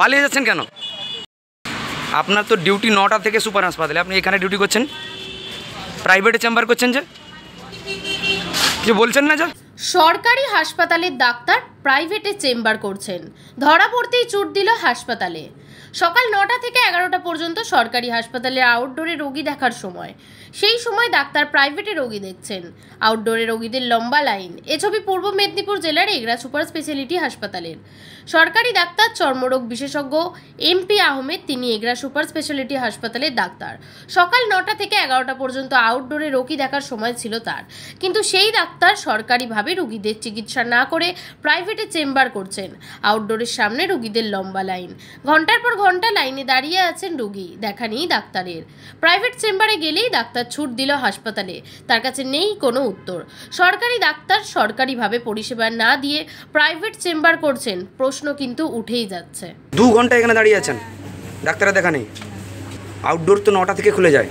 পালিয়ে যাচ্ছেন কেন? আপনার তো ডিউটি 9টা থেকে সুপার হাসপাতালে, আপনি এখানে ডিউটি করছেন, প্রাইভেটে চেম্বার করছেন যে বলছেন না যে সরকারি হাসপাতালের ডাক্তার প্রাইভেটে চেম্বার করছেন, ধরা পড়তেই চুট দিল হাসপাতালে। সকাল 9টা থেকে 11টা পর্যন্ত সরকারি হাসপাতালে আউটডোরে রোগী দেখার সময়, সেই সময় ডাক্তার প্রাইভেটে রোগী দেখছেন। আউটডোরে রোগীদের লম্বা লাইন। এ ছবি পূর্ব মেদিনীপুর জেলার এগরা সুপার স্পেশালিটি হাসপাতালের। সরকারি ডাক্তার চর্মরোগ বিশেষজ্ঞ MP আহমেদ, তিনি এগরা সুপার স্পেশালিটি হাসপাতালের ডাক্তার। সকাল 9টা থেকে 11টা পর্যন্ত আউটডোরে রোগী দেখার সময় ছিল তার, কিন্তু সেই ডাক্তার সরকারিভাবে রোগীদের চিকিৎসা না করে প্রাইভেটে চেম্বার করছেন। আউটডোরের সামনে রোগীদের লম্বা লাইন, ঘন্টার পর ঘন্টা লাইনে দাঁড়িয়ে আছেন রোগী, দেখা নেই ডাক্তারের। প্রাইভেট চেম্বারে গেলেই ডাক্তার ছুট দিল হাসপাতালে, তার কাছে নেই কোনো উত্তর। সরকারি ডাক্তার সরকারিভাবে পরিষেবা না দিয়ে প্রাইভেট চেম্বার করছেন, প্রশ্ন কিন্তু উঠেই যাচ্ছে। 2 ঘন্টা এখানে দাঁড়িয়ে আছেন, ডাক্তারের দেখা নেই। আউটডোর তো 9টা থেকে খুলে যায়,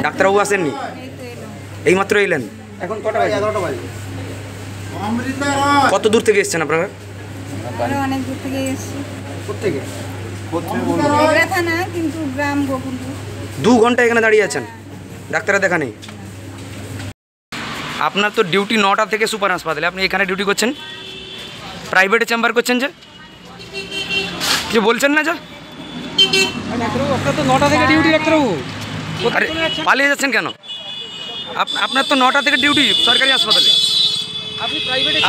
ডাক্তারবাবু আসেননি, এইমাত্র এলেন। এখন কটা বাজে? 11টা বাজে। কত দূর থেকে এসেছেন আপনারা? অনেক দূর থেকে এসেছি। কোত্থেকে? এগরা থানা, কিন্তু গ্রাম গোকুলপুর। 2 ঘন্টা এখানে দাঁড়িয়ে আছেন, ডাক্তারের দেখা নেই। আপনার তো ডিউটি 9টা থেকে সুপার হাসপাতালে, আপনি এখানে ডিউটি করছেন, প্রাইভেটে চেম্বার করছেন যে বলছেন না যে ডাক্তারবাবু, আপনার তো 9টা থেকে ডিউটি। ডাক্তারবাবু, আরে পালিয়ে যাচ্ছেন কেন? আপনার তো 9টা থেকে ডিউটি সরকারি হাসপাতালে,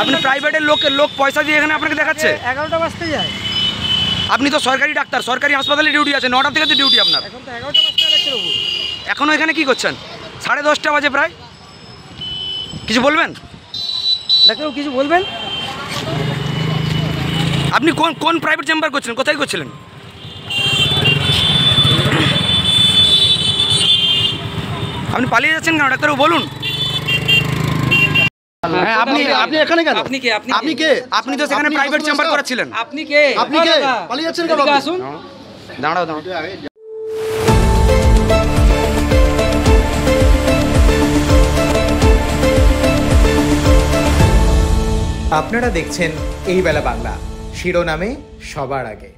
আপনি প্রাইভেটের লোক পয়সা দিয়ে এখানে আপনাকে দেখাচ্ছে। 11টা বাজতে যায়। আপনি তো সরকারি ডাক্তার, সরকারি হাসপাতালে ডিউটি আছে, 9টা থেকে তো ডিউটি আপনার। এখন তো 11টা বাজতে যায়। ডাক্তারবাবু, এখনও এখানে কি করছেন? 10:30 বাজে প্রায়। কিছু বলবেন? ডাক্তারবাবু কিছু বলবেন? আপনি কোন প্রাইভেট চেম্বার করছিলেন, কোথায় করছিলেন? আপনি পালিয়ে যাচ্ছেন কেন ডাক্তারবাবু, বলুন। হ্যাঁ, আপনি এখানে কেন? আপনি কে? আপনি কে? আপনি তো সেখানে প্রাইভেট চেম্বার করেছিলেন। আপনি কে? আপনি কে? পালিয়ে যাচ্ছেন কেন? আসুন। দাঁড়াও। আপনারা দেখছেন এই বেলা বাংলা, শিরোনামে সবার আগে।